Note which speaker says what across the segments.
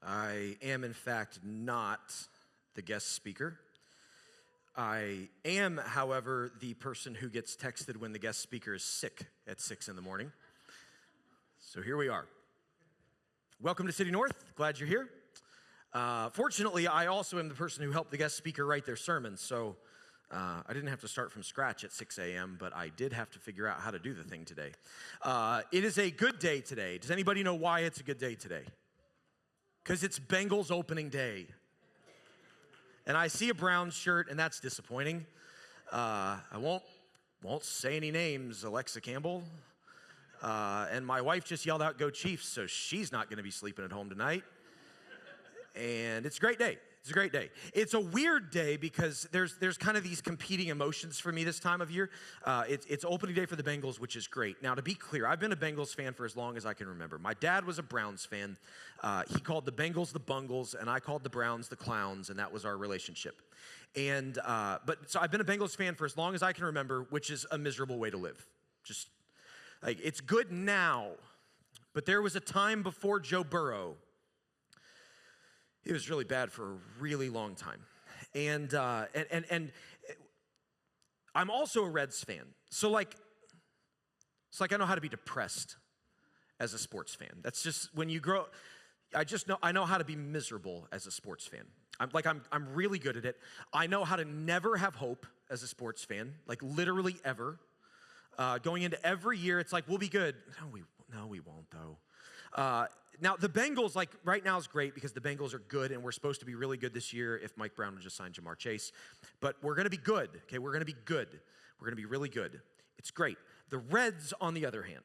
Speaker 1: I am, in fact, not the guest speaker. I am, however, the person who gets texted when the guest speaker is sick at 6 in the morning. So here we are. Welcome to City North. Glad you're here. Fortunately, I also am the person who helped the guest speaker write their sermon, so I didn't have to start from scratch at 6 a.m., but I did have to figure out how to do the thing today. It is a good day today. Does anybody know why it's a good day today? Because it's Bengals opening day. And I see a Browns shirt, and that's disappointing. I won't say any names, Alexa Campbell. And my wife just yelled out, "Go Chiefs," so she's not going to be sleeping at home tonight. And it's a great day. It's a great day. It's a weird day because there's kind of these competing emotions for me this time of year. It's opening day for the Bengals, which is great. Now, to be clear, I've been a Bengals fan for as long as I can remember. My dad was a Browns fan. He called the Bengals the Bungles, and I called the Browns the Clowns, and that was our relationship. And so I've been a Bengals fan for as long as I can remember, which is a miserable way to live. Just like it's good now, but there was a time before Joe Burrow. It was really bad for a really long time. And I'm also a Reds fan. So it's like I know how to be depressed as a sports fan. That's just when you grow, I know how to be miserable as a sports fan. I'm really good at it. I know how to never have hope as a sports fan, like literally ever. Going into every year, it's like, we'll be good. No, we won't though. Now, the Bengals, like right now is great because the Bengals are good and we're supposed to be really good this year if Mike Brown would just sign Jamar Chase. But we're going to be good, okay? We're going to be good. We're going to be really good. It's great. The Reds, on the other hand.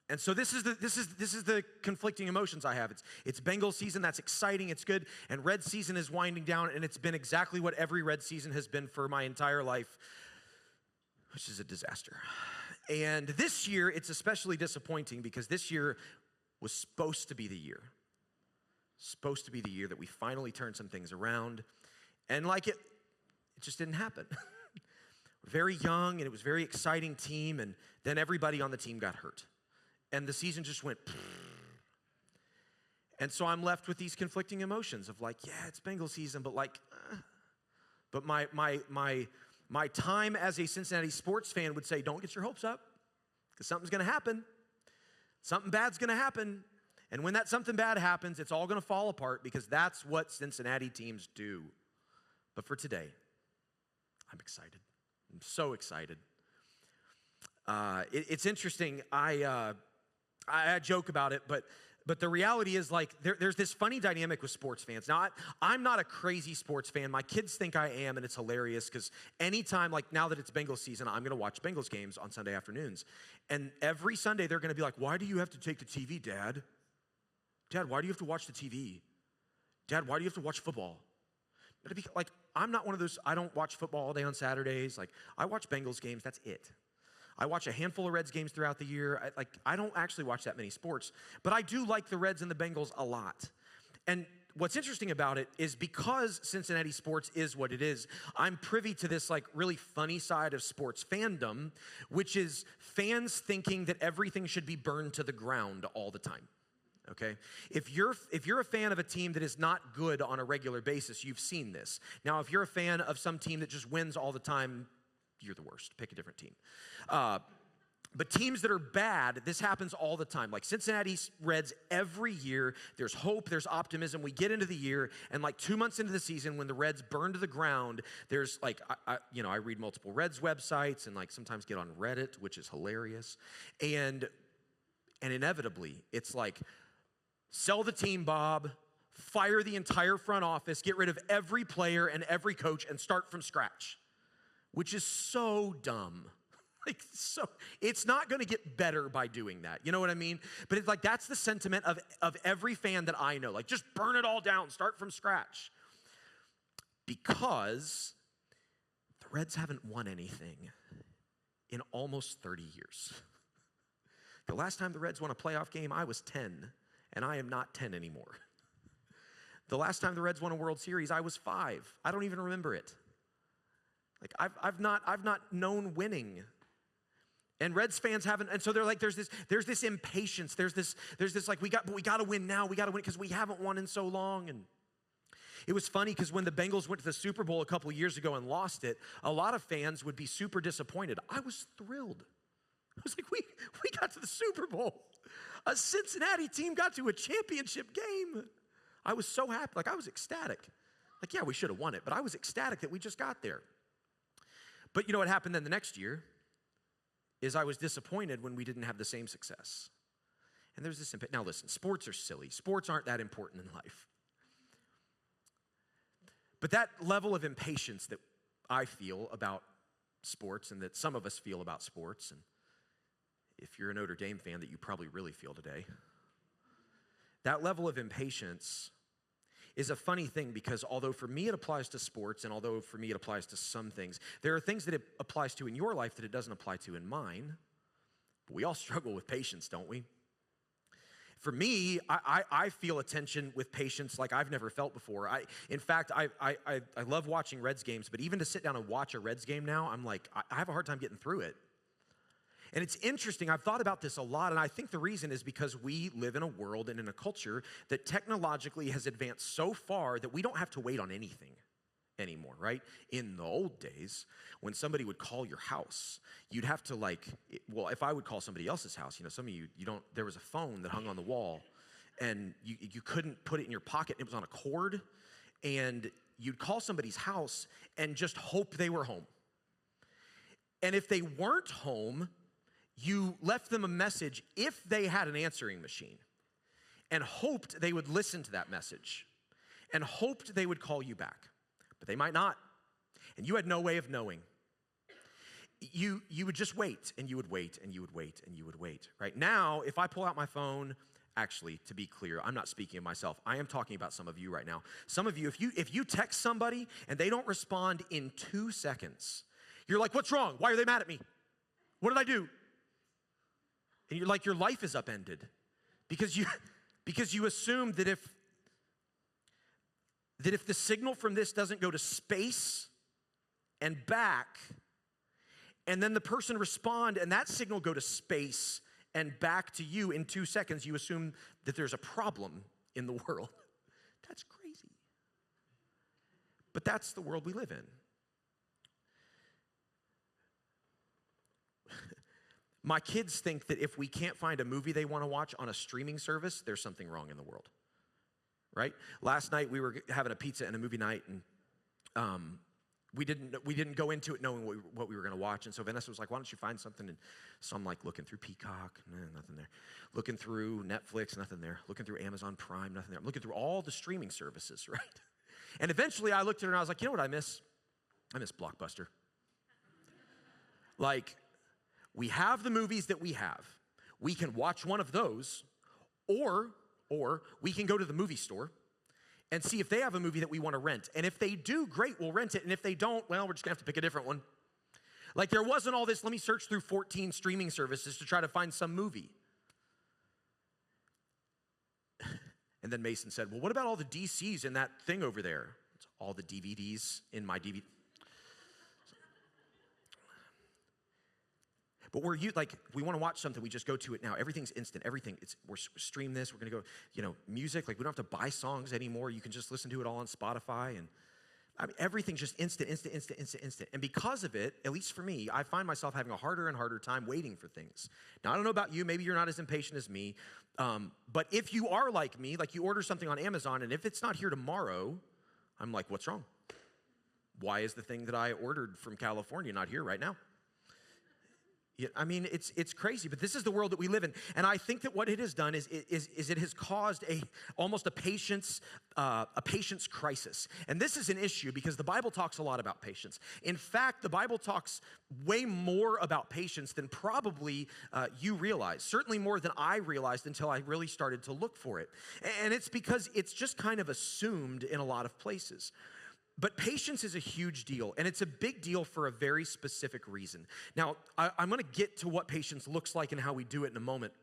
Speaker 1: And so this is the conflicting emotions I have. It's Bengals season, that's exciting, it's good, and Reds season is winding down, and it's been exactly what every Reds season has been for my entire life, which is a disaster. And this year, it's especially disappointing because this year was supposed to be the year. Supposed to be the year that we finally turned some things around. And it just didn't happen. We're very young, and it was a very exciting team, and then everybody on the team got hurt. And the season just went, and so I'm left with these conflicting emotions of it's Bengals season, but but my time as a Cincinnati sports fan would say, don't get your hopes up, because something's going to happen. Something bad's going to happen. And when that something bad happens, it's all going to fall apart because that's what Cincinnati teams do. But for today, I'm excited. I'm so excited. It's interesting. I joke about it, but the reality is there's this funny dynamic with sports fans. Now, I'm not a crazy sports fan. My kids think I am, and it's hilarious because anytime, now that it's Bengals season, I'm going to watch Bengals games on Sunday afternoons. And every Sunday, they're going to be like, "Why do you have to take the TV, Dad? Dad, why do you have to watch the TV? Dad, why do you have to watch football?" I'm not one of those, I don't watch football all day on Saturdays. I watch Bengals games, that's it. I watch a handful of Reds games throughout the year. I don't actually watch that many sports, but I do like the Reds and the Bengals a lot. And what's interesting about it is because Cincinnati sports is what it is, I'm privy to this really funny side of sports fandom, which is fans thinking that everything should be burned to the ground all the time. Okay? If you're a fan of a team that is not good on a regular basis, you've seen this. Now, if you're a fan of some team that just wins all the time, you're the worst. Pick a different team. But teams that are bad, this happens all the time. Like Cincinnati Reds, every year, there's hope, there's optimism. We get into the year, and 2 months into the season, when the Reds burn to the ground, there's I read multiple Reds websites and sometimes get on Reddit, which is hilarious. And inevitably, it's sell the team, Bob, fire the entire front office, get rid of every player and every coach, and start from scratch. Which is so dumb. It's not going to get better by doing that. You know what I mean? But it's that's the sentiment of every fan that I know. Just burn it all down, start from scratch. Because the Reds haven't won anything in almost 30 years. The last time the Reds won a playoff game, I was 10, and I am not 10 anymore. The last time the Reds won a World Series, I was 5. I don't even remember it. I've not known winning. And Reds fans haven't, and so they're like, there's this impatience. There's this like, we got to win now. We got to win because we haven't won in so long. And it was funny because when the Bengals went to the Super Bowl a couple of years ago and lost it, a lot of fans would be super disappointed. I was thrilled. I was like, we got to the Super Bowl. A Cincinnati team got to a championship game. I was so happy. Like, I was ecstatic. Like, yeah, we should have won it, but I was ecstatic that we just got there. But you know what happened then the next year is I was disappointed when we didn't have the same success. And there's this impact. Now listen, sports are silly. Sports aren't that important in life. But that level of impatience that I feel about sports and that some of us feel about sports, and if you're a Notre Dame fan, that you probably really feel today, that level of impatience is a funny thing because although for me it applies to sports and although for me it applies to some things, there are things that it applies to in your life that it doesn't apply to in mine. But we all struggle with patience, don't we? For me, I feel a tension with patience like I've never felt before. In fact, I love watching Reds games, but even to sit down and watch a Reds game now, I'm like, I have a hard time getting through it. And it's interesting, I've thought about this a lot, and I think the reason is because we live in a world and in a culture that technologically has advanced so far that we don't have to wait on anything anymore, right? In the old days, when somebody would call your house, you'd have to if I would call somebody else's house, some of you don't, there was a phone that hung on the wall, and you couldn't put it in your pocket, it was on a cord, and you'd call somebody's house and just hope they were home. And if they weren't home, you left them a message if they had an answering machine and hoped they would listen to that message and hoped they would call you back. But they might not. And you had no way of knowing. You would just wait and you would wait and you would wait and you would wait. Right now, if I pull out my phone, actually, to be clear, I'm not speaking of myself. I am talking about some of you right now. Some of you, if you text somebody and they don't respond in 2 seconds, you're like, what's wrong? Why are they mad at me? What did I do? And you're like, your life is upended because you assume that if the signal from this doesn't go to space and back, and then the person respond and that signal go to space and back to you in 2 seconds, you assume that there's a problem in the world. That's crazy. But that's the world we live in. My kids think that if we can't find a movie they want to watch on a streaming service, there's something wrong in the world, right? Last night we were having a pizza and a movie night, and we didn't go into it knowing what we were going to watch. And so Vanessa was like, "Why don't you find something?" And so I'm like looking through Peacock, nothing there. Looking through Netflix, nothing there. Looking through Amazon Prime, nothing there. I'm looking through all the streaming services, right? And eventually I looked at her and I was like, "You know what I miss? I miss Blockbuster." Like, we have the movies that we have. We can watch one of those, or we can go to the movie store and see if they have a movie that we want to rent. And if they do, great, we'll rent it. And if they don't, well, we're just going to have to pick a different one. Like, there wasn't all this, let me search through 14 streaming services to try to find some movie. And then Mason said, "Well, what about all the DCs in that thing over there?" It's all the DVDs in my DVD. But we want to watch something, we just go to it now. Everything's instant. We're stream this. We're going to go, music. Like, we don't have to buy songs anymore. You can just listen to it all on Spotify. And I mean, everything's just instant. And because of it, at least for me, I find myself having a harder and harder time waiting for things. Now, I don't know about you. Maybe you're not as impatient as me. But if you are like me, like you order something on Amazon, and if it's not here tomorrow, I'm like, what's wrong? Why is the thing that I ordered from California not here right now? I mean, it's crazy, but this is the world that we live in. And I think that what it has done is it has caused almost a patience crisis. And this is an issue because the Bible talks a lot about patience. In fact, the Bible talks way more about patience than probably you realize. Certainly more than I realized until I really started to look for it. And it's because it's just kind of assumed in a lot of places. But patience is a huge deal, and it's a big deal for a very specific reason. Now, I'm going to get to what patience looks like and how we do it in a moment.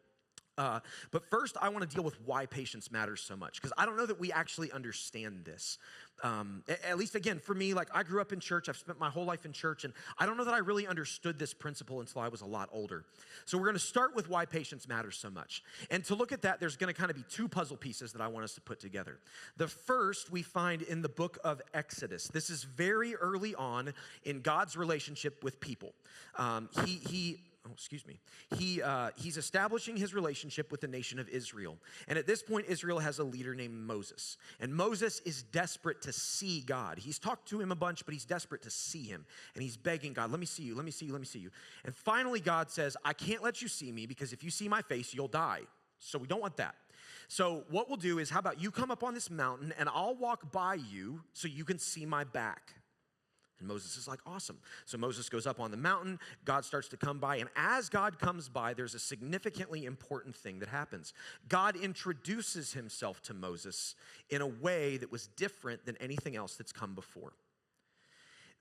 Speaker 1: But first, I want to deal with why patience matters so much, because I don't know that we actually understand this. At least, again, for me, like I grew up in church. I've spent my whole life in church, and I don't know that I really understood this principle until I was a lot older. So we're going to start with why patience matters so much. And to look at that, there's going to kind of be two puzzle pieces that I want us to put together. The first we find in the book of Exodus. This is very early on in God's relationship with people. He's establishing his relationship with the nation of Israel. And at this point, Israel has a leader named Moses. And Moses is desperate to see God. He's talked to him a bunch, but he's desperate to see him. And he's begging God, let me see you, let me see you, let me see you. And finally, God says, I can't let you see me because if you see my face, you'll die. So we don't want that. So what we'll do is, how about you come up on this mountain and I'll walk by you so you can see my back. And Moses is like, awesome. So Moses goes up on the mountain, God starts to come by, and as God comes by, there's a significantly important thing that happens. God introduces himself to Moses in a way that was different than anything else that's come before.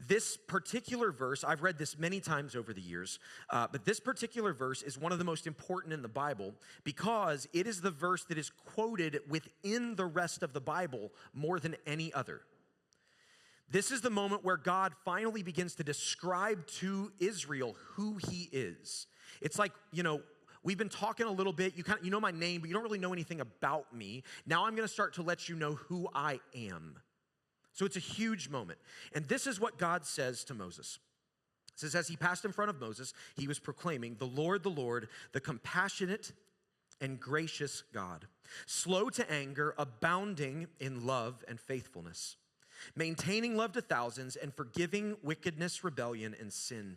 Speaker 1: This particular verse, I've read this many times over the years, but this particular verse is one of the most important in the Bible because it is the verse that is quoted within the rest of the Bible more than any other. This is the moment where God finally begins to describe to Israel who he is. It's like, we've been talking a little bit. You know my name, but you don't really know anything about me. Now I'm going to start to let you know who I am. So it's a huge moment. And this is what God says to Moses. It says, as he passed in front of Moses, he was proclaiming, the Lord, the compassionate and gracious God, slow to anger, abounding in love and faithfulness, maintaining love to thousands and forgiving wickedness, rebellion, and sin.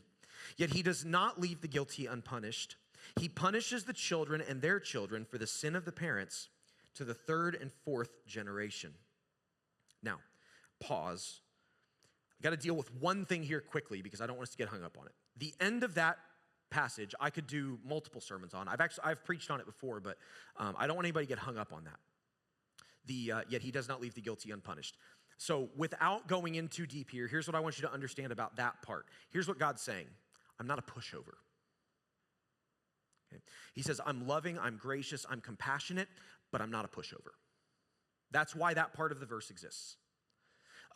Speaker 1: Yet he does not leave the guilty unpunished. He punishes the children and their children for the sin of the parents to the third and fourth generation. Now, pause. I got to deal with one thing here quickly because I don't want us to get hung up on it. The end of that passage, I could do multiple sermons on. I've preached on it before, but I don't want anybody to get hung up on that. Yet he does not leave the guilty unpunished. So without going in too deep here, here's what I want you to understand about that part. Here's what God's saying. I'm not a pushover. Okay? He says, I'm loving, I'm gracious, I'm compassionate, but I'm not a pushover. That's why that part of the verse exists.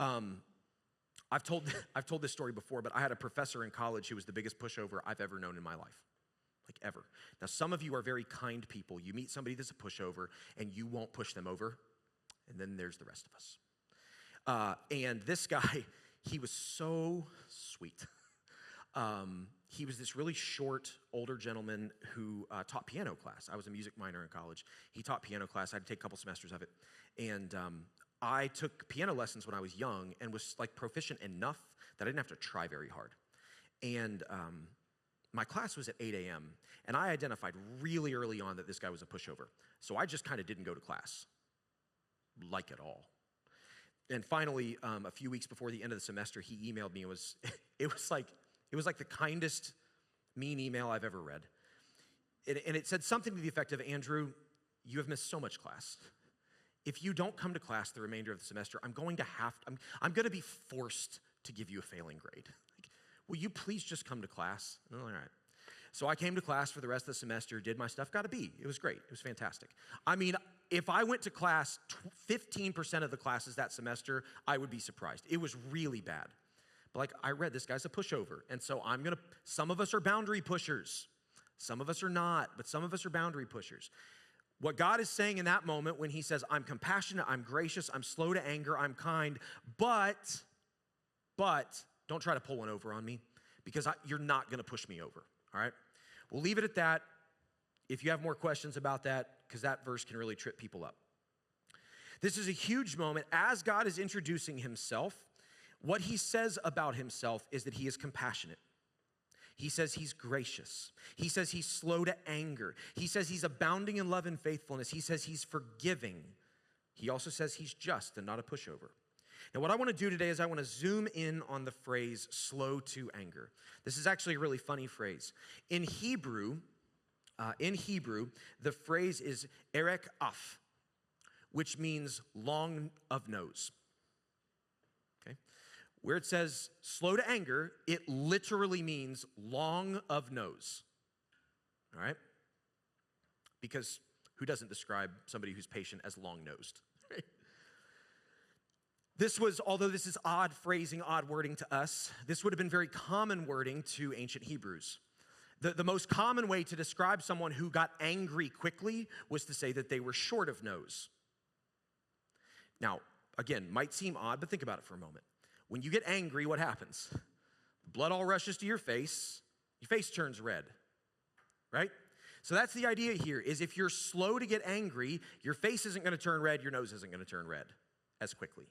Speaker 1: I've told this story before, but I had a professor in college who was the biggest pushover I've ever known in my life. Like ever. Now, some of you are very kind people. You meet somebody that's a pushover, and you won't push them over, and then there's the rest of us. And this guy, he was so sweet. He was this really short, older gentleman who taught piano class. I was a music minor in college. He taught piano class. I had to take a couple semesters of it. And I took piano lessons when I was young and was like proficient enough that I didn't have to try very hard. And my class was at 8 a.m. And I identified really early on that this guy was a pushover. So I just kind of didn't go to class, like at all. And finally, a few weeks before the end of the semester, he emailed me. It was like the kindest, mean email I've ever read. And it said something to the effect of, Andrew, you have missed so much class. If you don't come to class the remainder of the semester, I'm going to be forced to give you a failing grade. Like, will you please just come to class? All right. So I came to class for the rest of the semester, did my stuff, got a B. It was great. It was fantastic. I mean, if I went to class 15% of the classes that semester, I would be surprised. It was really bad. But like I read, this guy's a pushover. And so some of us are boundary pushers. Some of us are not, but some of us are boundary pushers. What God is saying in that moment when he says, I'm compassionate, I'm gracious, I'm slow to anger, I'm kind, but don't try to pull one over on me because you're not going to push me over, all right? We'll leave it at that. If you have more questions about that, because that verse can really trip people up. This is a huge moment. As God is introducing himself, what he says about himself is that he is compassionate. He says he's gracious. He says he's slow to anger. He says he's abounding in love and faithfulness. He says he's forgiving. He also says he's just and not a pushover. Now, what I want to do today is I want to zoom in on the phrase slow to anger. This is actually a really funny phrase. In Hebrew, the phrase is erek af, which means long of nose. Okay? Where it says slow to anger, it literally means long of nose. All right? because who doesn't describe somebody who's patient as long-nosed? Right? Although this is odd phrasing, odd wording to us, this would have been very common wording to ancient Hebrews. The most common way to describe someone who got angry quickly was to say that they were short of nose. Now, again, might seem odd, but think about it for a moment. When you get angry, what happens? Blood all rushes to your face turns red, right? So that's the idea here, is if you're slow to get angry, your face isn't gonna turn red, your nose isn't gonna turn red as quickly.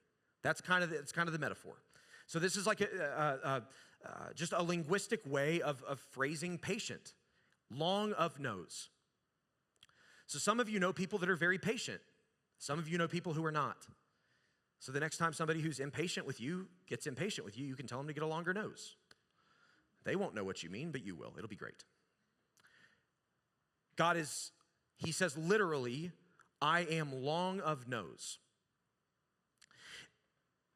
Speaker 1: That's kind of the metaphor. So this is like just a linguistic way of phrasing patient, long of nose. So some of you know people that are very patient. Some of you know people who are not. So the next time somebody who's impatient with you gets impatient with you, you can tell them to get a longer nose. They won't know what you mean, but you will. It'll be great. He says literally, I am long of nose.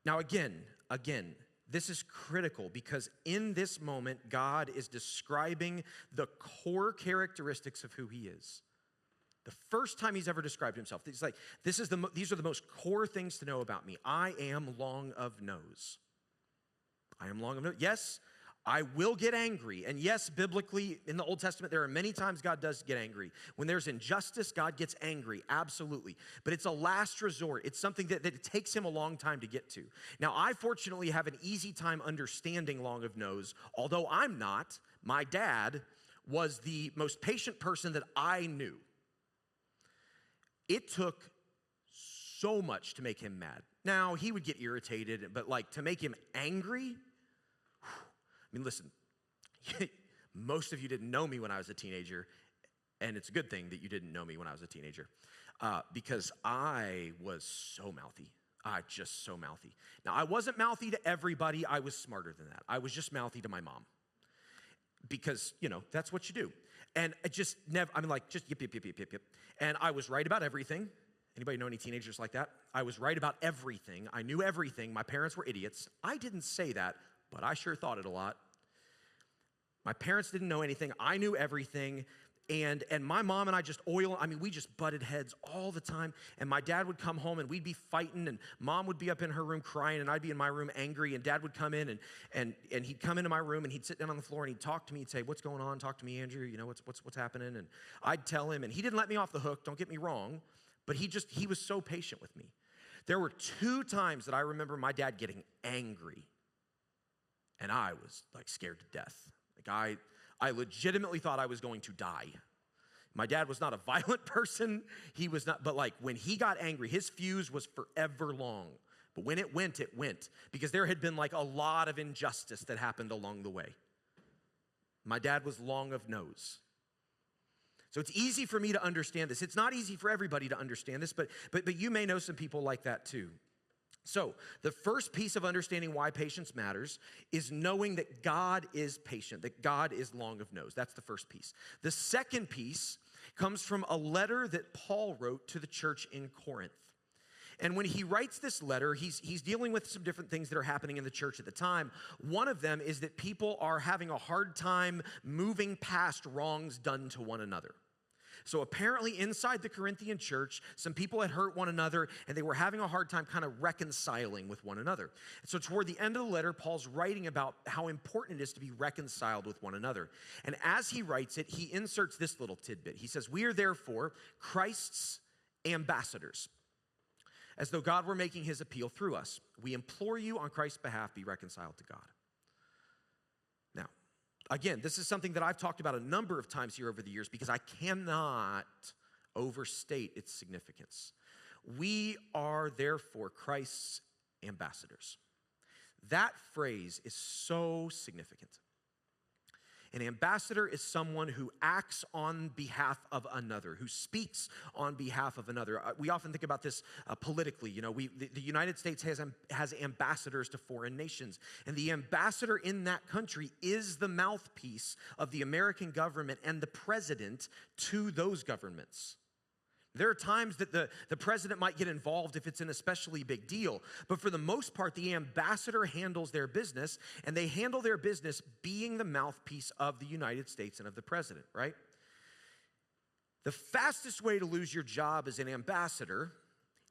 Speaker 1: Now again, this is critical because in this moment, God is describing the core characteristics of who he is. The first time he's ever described himself, he's like, these are the most core things to know about me. I am long of nose. I am long of nose. Yes, I will get angry. And yes, biblically, in the Old Testament, there are many times God does get angry. When there's injustice, God gets angry, absolutely. But it's a last resort. It's something that it takes him a long time to get to. Now, I fortunately have an easy time understanding long of nose, although I'm not. My dad was the most patient person that I knew. It took so much to make him mad. Now, he would get irritated, but like to make him angry, I mean, listen, most of you didn't know me when I was a teenager, and it's a good thing that you didn't know me when I was a teenager, because I was so mouthy. Just so mouthy. Now, I wasn't mouthy to everybody. I was smarter than that. I was just mouthy to my mom, because, that's what you do. And I just never, just yip, yip, yip, yip, yip, yip. And I was right about everything. Anybody know any teenagers like that? I was right about everything. I knew everything. My parents were idiots. I didn't say that, but I sure thought it a lot. My parents didn't know anything. I knew everything. And my mom and I we just butted heads all the time. And my dad would come home and we'd be fighting, and mom would be up in her room crying, and I'd be in my room angry, and dad would come in and he'd come into my room and he'd sit down on the floor and he'd talk to me. He'd say, "What's going on? Talk to me, Andrew. What's happening?" And I'd tell him, and he didn't let me off the hook, don't get me wrong, but he was so patient with me. There were 2 times that I remember my dad getting angry, and I was like scared to death. Like I legitimately thought I was going to die. My dad was not a violent person. He was not, but like when he got angry, his fuse was forever long. But when it went, because there had been like a lot of injustice that happened along the way. My dad was long of nose. So it's easy for me to understand this. It's not easy for everybody to understand this, but you may know some people like that too. So the first piece of understanding why patience matters is knowing that God is patient, that God is long of nose. That's the first piece. The second piece comes from a letter that Paul wrote to the church in Corinth. And when he writes this letter, he's dealing with some different things that are happening in the church at the time. One of them is that people are having a hard time moving past wrongs done to one another. So apparently inside the Corinthian church, some people had hurt one another, and they were having a hard time kind of reconciling with one another. And so toward the end of the letter, Paul's writing about how important it is to be reconciled with one another. And as he writes it, he inserts this little tidbit. He says, "We are therefore Christ's ambassadors, as though God were making his appeal through us. We implore you on Christ's behalf, be reconciled to God." Now, again, this is something that I've talked about a number of times here over the years because I cannot overstate its significance. We are therefore Christ's ambassadors. That phrase is so significant. An ambassador is someone who acts on behalf of another, who speaks on behalf of another. We often think about this politically. The United States has ambassadors to foreign nations, and the ambassador in that country is the mouthpiece of the American government and the president to those governments. There are times that the president might get involved if it's an especially big deal. But for the most part, the ambassador handles their business, and they handle their business being the mouthpiece of the United States and of the president, right? The fastest way to lose your job as an ambassador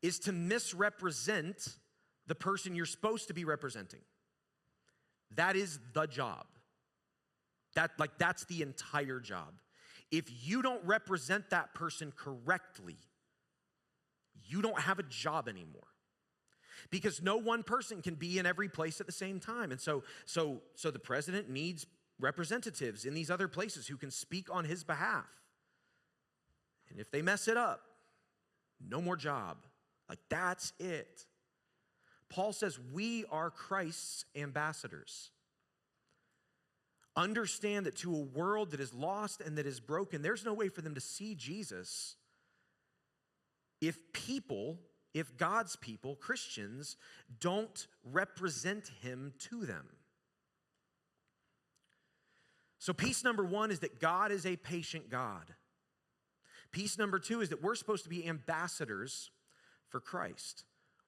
Speaker 1: is to misrepresent the person you're supposed to be representing. That is the job. That's the entire job. If you don't represent that person correctly, you don't have a job anymore. Because no one person can be in every place at the same time. And so the president needs representatives in these other places who can speak on his behalf. And if they mess it up, no more job. That's it. Paul says we are Christ's ambassadors. Understand that to a world that is lost and that is broken, there's no way for them to see Jesus if God's people, Christians, don't represent him to them. So piece number one is that God is a patient God. Piece number two is that we're supposed to be ambassadors for Christ.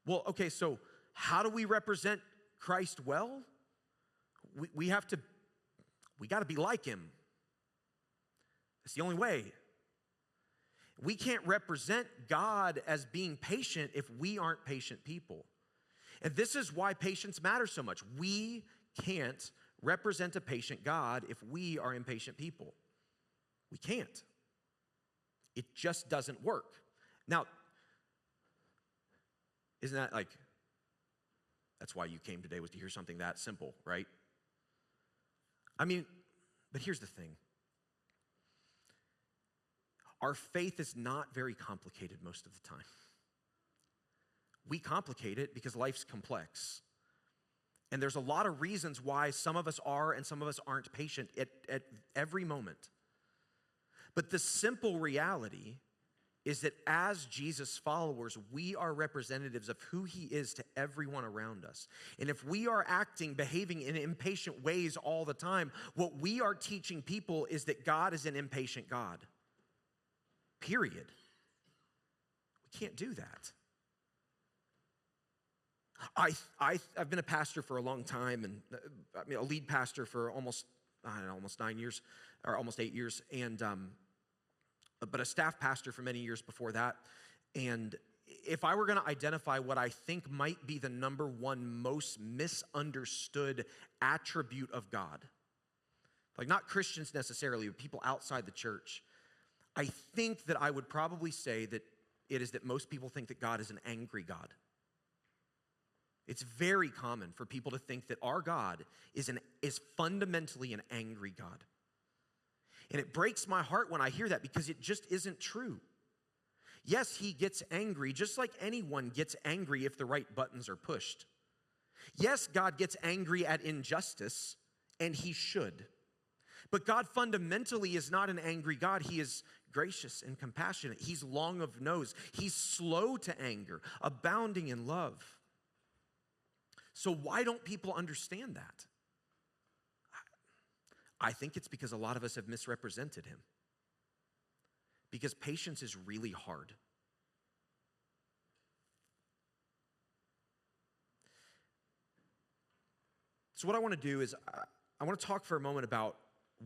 Speaker 1: Well, okay, so how do we represent Christ well? We got to be like him. It's the only way. We can't represent God as being patient if we aren't patient people. And this is why patience matters so much. We can't represent a patient God if we are impatient people. We can't. It just doesn't work. Now, isn't that that's why you came today, was to hear something that simple, right? But here's the thing. Our faith is not very complicated most of the time. We complicate it because life's complex. And there's a lot of reasons why some of us are and some of us aren't patient at every moment. But the simple reality is that as Jesus followers, we are representatives of who he is to everyone around us. And if we are behaving in impatient ways all the time, what we are teaching people is that God is an impatient God. Period. We can't do that. I've been a pastor for a long time, and a lead pastor for almost 9 years, or almost 8 years, and but a staff pastor for many years before that. And if I were going to identify what I think might be the number one most misunderstood attribute of God, not Christians necessarily, but people outside the church, I think that I would probably say that it is that most people think that God is an angry God. It's very common for people to think that our God is fundamentally an angry God. And it breaks my heart when I hear that because it just isn't true. Yes, he gets angry just like anyone gets angry if the right buttons are pushed. Yes, God gets angry at injustice, and he should. But God fundamentally is not an angry God. He is gracious and compassionate. He's long of nose. He's slow to anger, abounding in love. So why don't people understand that? I think it's because a lot of us have misrepresented him. Because patience is really hard. So what I want to do is I want to talk for a moment about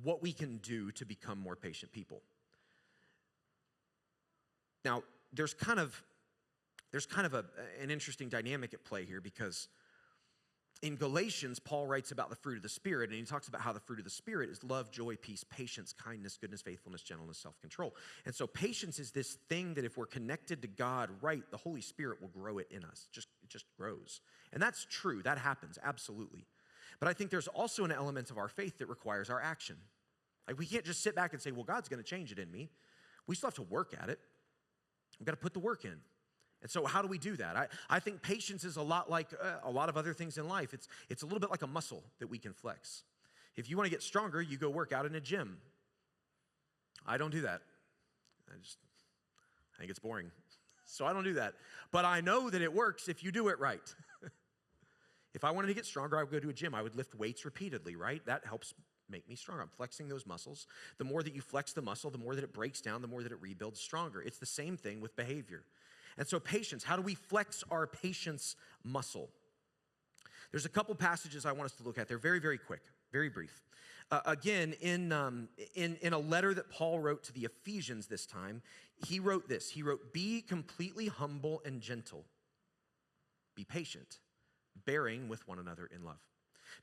Speaker 1: what we can do to become more patient people. Now, there's kind of an interesting dynamic at play here, because in Galatians, Paul writes about the fruit of the Spirit, and he talks about how the fruit of the Spirit is love, joy, peace, patience, kindness, goodness, faithfulness, gentleness, self-control. And so patience is this thing that if we're connected to God right, the Holy Spirit will grow it in us. It just grows. And that's true. That happens, absolutely. But I think there's also an element of our faith that requires our action. We can't just sit back and say, well, God's going to change it in me. We still have to work at it. We've got to put the work in. And so how do we do that? I think patience is a lot like a lot of other things in life. It's a little bit like a muscle that we can flex. If you want to get stronger, you go work out in a gym. I don't do that. I think it's boring. So I don't do that. But I know that it works if you do it right. If I wanted to get stronger, I would go to a gym. I would lift weights repeatedly, right? That helps make me stronger. I'm flexing those muscles. The more that you flex the muscle, the more that it breaks down, the more that it rebuilds stronger. It's the same thing with behavior. And so patience, how do we flex our patience muscle? There's a couple passages I want us to look at. They're very, very quick. Very brief. Again, in a letter that Paul wrote to the Ephesians this time, he wrote this. He wrote, be completely humble and gentle. Be patient, bearing with one another in love.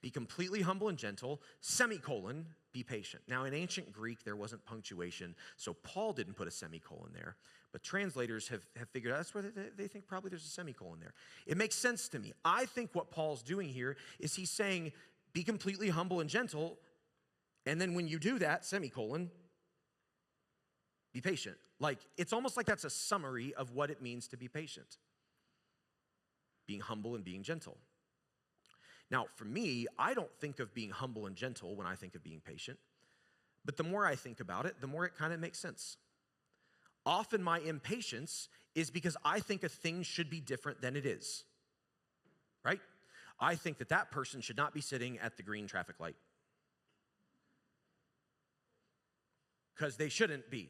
Speaker 1: Be completely humble and gentle, semicolon, be patient. Now, in ancient Greek, there wasn't punctuation, so Paul didn't put a semicolon there. But translators have figured out that's where they think probably there's a semicolon there. It makes sense to me. I think what Paul's doing here is he's saying, be completely humble and gentle, and then when you do that, semicolon, be patient. Like, it's almost like that's a summary of what it means to be patient. Being humble and being gentle. Now, for me, I don't think of being humble and gentle when I think of being patient. But the more I think about it, the more it kind of makes sense. Often my impatience is because I think a thing should be different than it is. Right? I think that person should not be sitting at the green traffic light. Because they shouldn't be.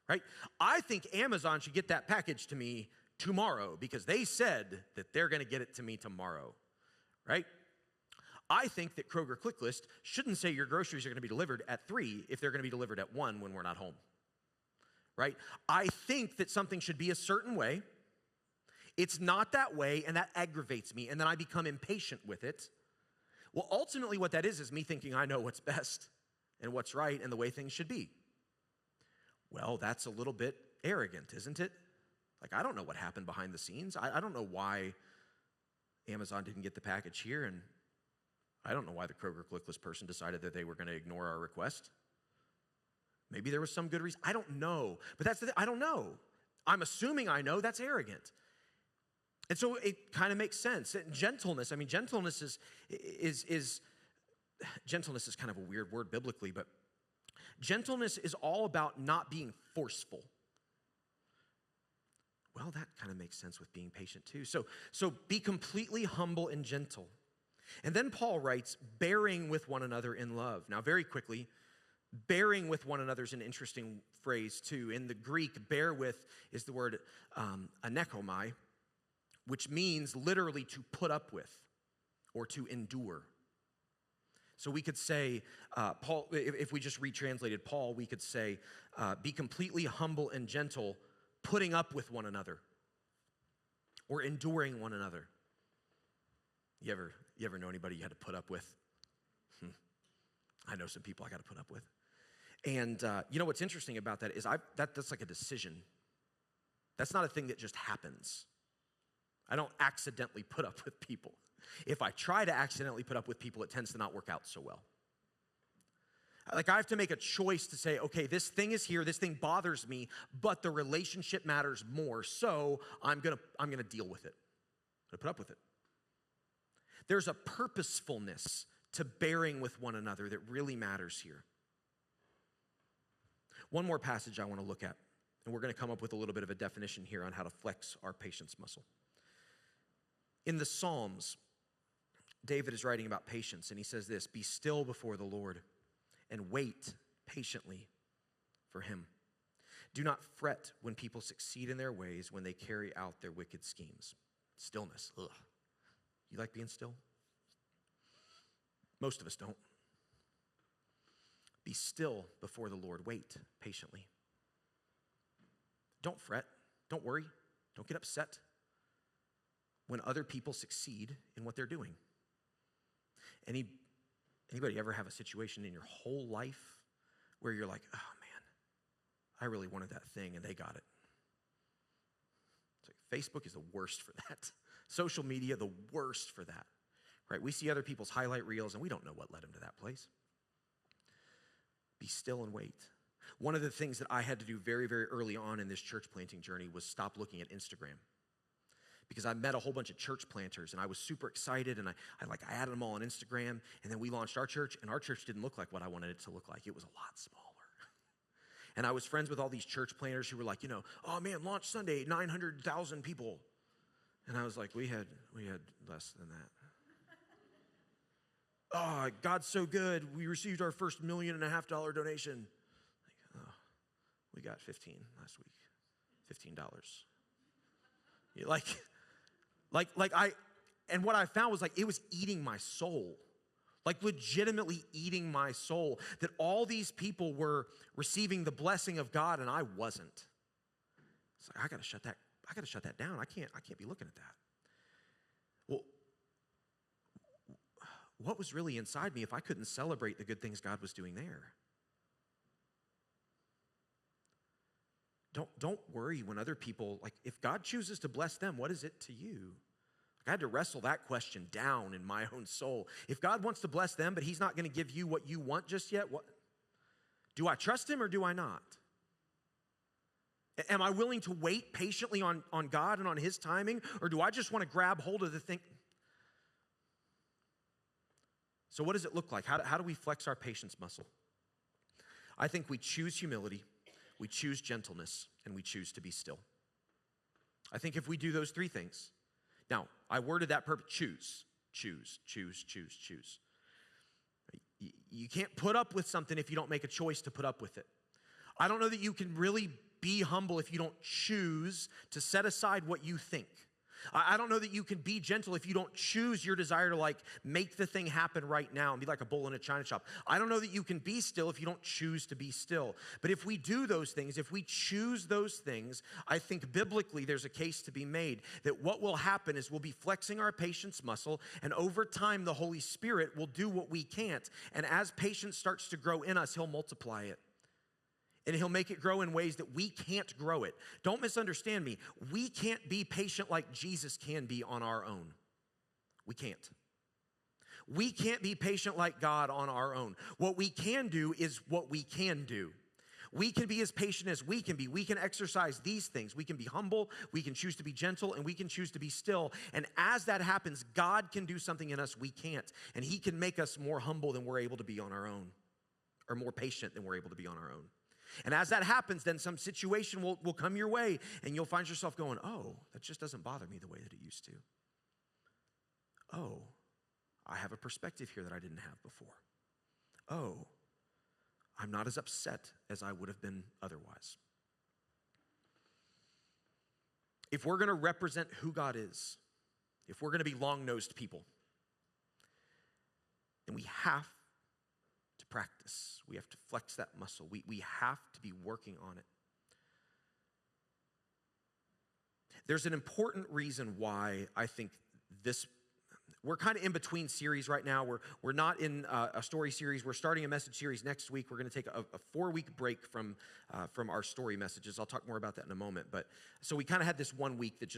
Speaker 1: Right? I think Amazon should get that package to me tomorrow because they said that they're going to get it to me tomorrow. Right? I think that Kroger ClickList shouldn't say your groceries are going to be delivered at 3 if they're going to be delivered at 1 when we're not home. Right? I think that something should be a certain way. It's not that way, and that aggravates me, and then I become impatient with it. Well, ultimately what that is me thinking I know what's best and what's right and the way things should be. Well, that's a little bit arrogant, isn't it? Like, I don't know what happened behind the scenes. I don't know why Amazon didn't get the package here, and I don't know why the Kroger ClickList person decided that they were going to ignore our request. Maybe there was some good reason. I don't know. But that's the thing. I don't know. I'm assuming I know. That's arrogant. And so it kind of makes sense. Gentleness, gentleness is gentleness is kind of a weird word biblically, but gentleness is all about not being forceful. Well, that kind of makes sense with being patient too. So be completely humble and gentle. And then Paul writes, bearing with one another in love. Now, very quickly, bearing with one another is an interesting phrase too. In the Greek, bear with is the word anekomai, which means literally to put up with or to endure. So we could say, Paul, if we just retranslated Paul, we could say, be completely humble and gentle, putting up with one another or enduring one another. You ever know anybody you had to put up with? I know some people I got to put up with. And you know what's interesting about that is that's like a decision. That's not a thing that just happens. I don't accidentally put up with people. If I try to accidentally put up with people, it tends to not work out so well. Like, I have to make a choice to say, okay, this thing is here, this thing bothers me, but the relationship matters more, so I'm gonna deal with it. I'm gonna put up with it. There's a purposefulness to bearing with one another that really matters here. One more passage I want to look at, and we're going to come up with a little bit of a definition here on how to flex our patience muscle. In the Psalms, David is writing about patience, and he says this, be still before the Lord and wait patiently for him. Do not fret when people succeed in their ways, when they carry out their wicked schemes. Stillness, ugh. You like being still? Most of us don't. Be still before the Lord. Wait patiently. Don't fret. Don't worry. Don't get upset when other people succeed in what they're doing. Anybody ever have a situation in your whole life where you're like, oh man, I really wanted that thing and they got it? It's like Facebook is the worst for that. Social media, the worst for that. Right? We see other people's highlight reels and we don't know what led them to that place. Be still and wait. One of the things that I had to do very, very early on in this church planting journey was stop looking at Instagram. Because I met a whole bunch of church planters and I was super excited and I added them all on Instagram, and then we launched our church, and our church didn't look like what I wanted it to look like. It was a lot smaller. And I was friends with all these church planters who were like, oh man, launch Sunday, 900,000 people. And I was like, we had less than that. Oh, God's so good. We received our first $1.5 million donation. We got 15 last week. $15. And what I found was like, it was eating my soul. like legitimately eating my soul, that all these people were receiving the blessing of God and I wasn't. It's like, I gotta shut that down. I can't be looking at that. Well, what was really inside me if I couldn't celebrate the good things God was doing there? Don't worry when other people, like if God chooses to bless them, what is it to you? Like I had to wrestle that question down in my own soul. If God wants to bless them, but he's not going to give you what you want just yet, what? Do I trust him or do I not? Am I willing to wait patiently on God and on his timing, or do I just want to grab hold of the thing? So what does it look like? How do we flex our patience muscle? I think we choose humility, we choose gentleness, and we choose to be still. I think if we do those three things, now I worded that purpose, choose. You can't put up with something if you don't make a choice to put up with it. I don't know that you can really be humble if you don't choose to set aside what you think. I don't know that you can be gentle if you don't choose your desire to like make the thing happen right now and be like a bull in a china shop. I don't know that you can be still if you don't choose to be still. But if we do those things, if we choose those things, I think biblically there's a case to be made that what will happen is we'll be flexing our patience muscle, and over time the Holy Spirit will do what we can't. And as patience starts to grow in us, he'll multiply it. And he'll make it grow in ways that we can't grow it. Don't misunderstand me. We can't be patient like Jesus can be on our own. We can't. We can't be patient like God on our own. What we can do is what we can do. We can be as patient as we can be. We can exercise these things. We can be humble, we can choose to be gentle, and we can choose to be still. And as that happens, God can do something in us we can't. And he can make us more humble than we're able to be on our own, or more patient than we're able to be on our own. And as that happens, then some situation will come your way, and you'll find yourself going, oh, that just doesn't bother me the way that it used to. Oh, I have a perspective here that I didn't have before. Oh, I'm not as upset as I would have been otherwise. If we're going to represent who God is, if we're going to be long-nosed people, then we have to practice. We have to flex that muscle. We have to be working on it. There's an important reason why I think we're kind of in between series right now. We're not in a story series. We're starting a message series next week. We're going to take a 4-week break from our story messages. I'll talk more about that in a moment. But so we kind of had this 1 week that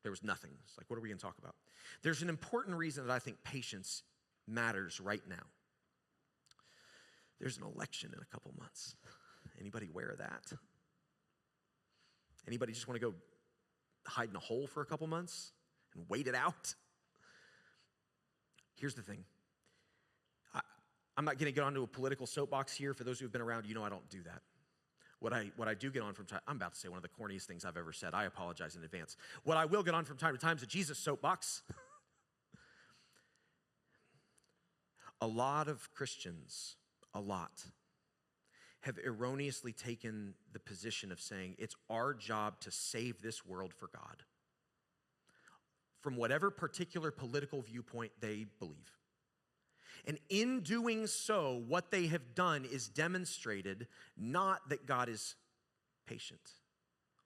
Speaker 1: there was nothing. It's like, what are we going to talk about? There's an important reason that I think patience matters right now. There's an election in a couple months. Anybody aware of that? Anybody just want to go hide in a hole for a couple months and wait it out? Here's the thing. I'm not going to get onto a political soapbox here. For those who have been around, you know I don't do that. What I do get on from time, I'm about to say one of the corniest things I've ever said. I apologize in advance. What I will get on from time to time is a Jesus soapbox. A lot of Christians, have erroneously taken the position of saying it's our job to save this world for God, from whatever particular political viewpoint they believe. And in doing so, what they have done is demonstrated not that God is patient,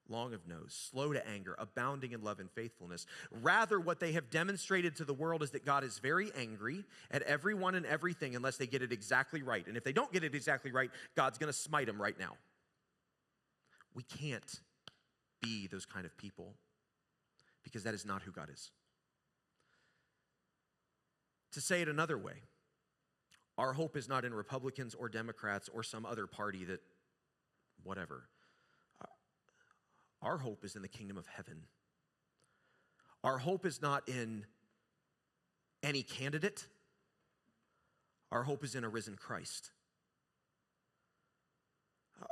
Speaker 1: long of nose, slow to anger, abounding in love and faithfulness. Rather, what they have demonstrated to the world is that God is very angry at everyone and everything unless they get it exactly right. And if they don't get it exactly right, God's going to smite them right now. We can't be those kind of people because that is not who God is. To say it another way, our hope is not in Republicans or Democrats or some other party that whatever. Our hope is in the kingdom of heaven. Our hope is not in any candidate. Our hope is in a risen Christ.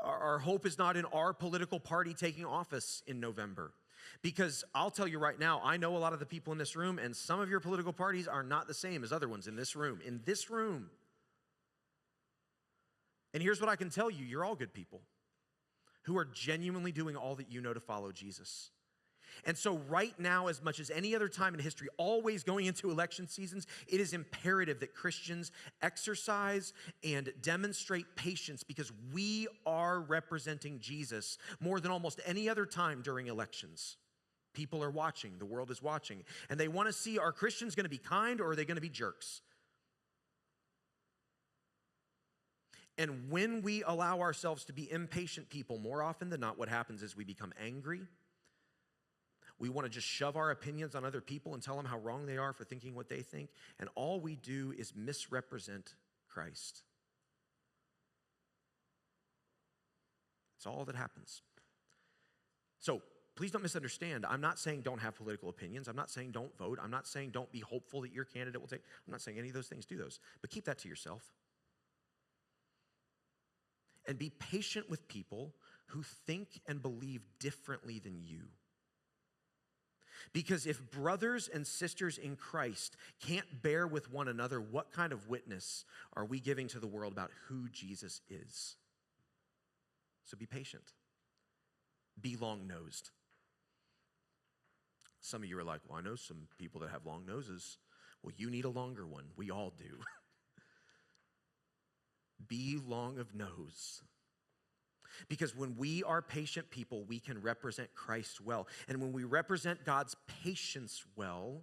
Speaker 1: Our hope is not in our political party taking office in November. Because I'll tell you right now, I know a lot of the people in this room, and some of your political parties are not the same as other ones in this room. In this room. And here's what I can tell you, you're all good people who are genuinely doing all that you know to follow Jesus. And so right now, as much as any other time in history, always going into election seasons, it is imperative that Christians exercise and demonstrate patience because we are representing Jesus more than almost any other time during elections. People are watching, the world is watching, and they want to see, are Christians going to be kind or are they going to be jerks? And when we allow ourselves to be impatient people, more often than not, what happens is we become angry. We want to just shove our opinions on other people and tell them how wrong they are for thinking what they think. And all we do is misrepresent Christ. It's all that happens. So please don't misunderstand. I'm not saying don't have political opinions. I'm not saying don't vote. I'm not saying don't be hopeful that your candidate will take. I'm not saying any of those things. Do those. But keep that to yourself. And be patient with people who think and believe differently than you. Because if brothers and sisters in Christ can't bear with one another, what kind of witness are we giving to the world about who Jesus is? So be patient. Be long-nosed. Some of you are like, well, I know some people that have long noses. Well, you need a longer one. We all do. Be long of nose. Because when we are patient people, we can represent Christ well. And when we represent God's patience well,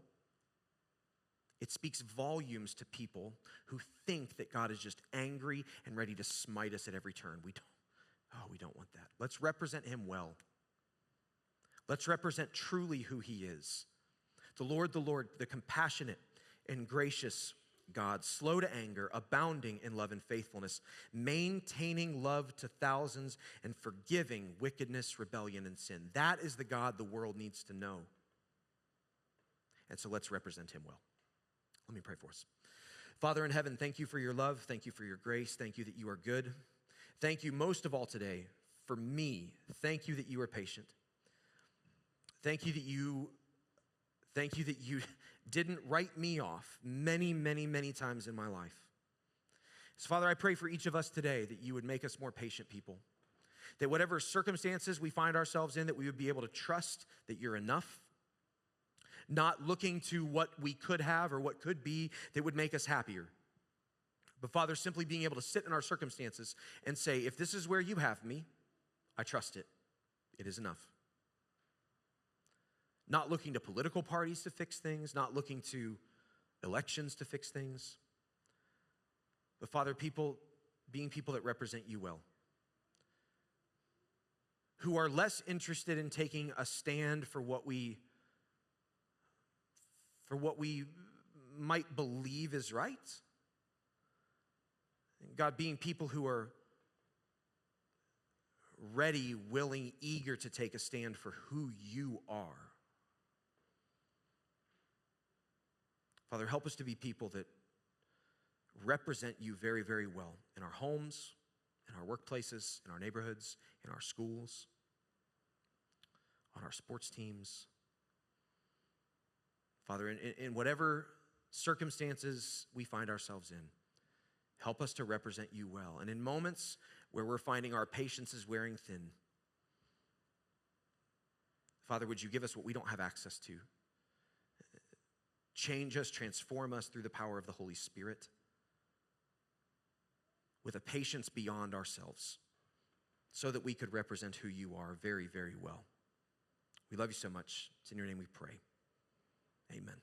Speaker 1: it speaks volumes to people who think that God is just angry and ready to smite us at every turn. We don't want that. Let's represent him well. Let's represent truly who he is. The Lord, the compassionate and gracious God, slow to anger, abounding in love and faithfulness, maintaining love to thousands, and forgiving wickedness, rebellion, and sin. That is the God the world needs to know. And so let's represent him well. Let me pray for us. Father in heaven, thank you for your love. Thank you for your grace. Thank you that you are good. Thank you most of all today for me. Thank you that you are patient. Thank you that you didn't write me off many, many, many times in my life. So Father, I pray for each of us today that you would make us more patient people. That whatever circumstances we find ourselves in, that we would be able to trust that you're enough. Not looking to what we could have or what could be that would make us happier. But Father, simply being able to sit in our circumstances and say, if this is where you have me, I trust it. It is enough. Not looking to political parties to fix things, not looking to elections to fix things. But Father, being people that represent you well. Who are less interested in taking a stand for what we might believe is right. God, being people who are ready, willing, eager to take a stand for who you are. Father, help us to be people that represent you very, very well in our homes, in our workplaces, in our neighborhoods, in our schools, on our sports teams. Father, in whatever circumstances we find ourselves in, help us to represent you well. And in moments where we're finding our patience is wearing thin, Father, would you give us what we don't have access to? Change us, transform us through the power of the Holy Spirit with a patience beyond ourselves so that we could represent who you are very, very well. We love you so much. It's in your name we pray. Amen.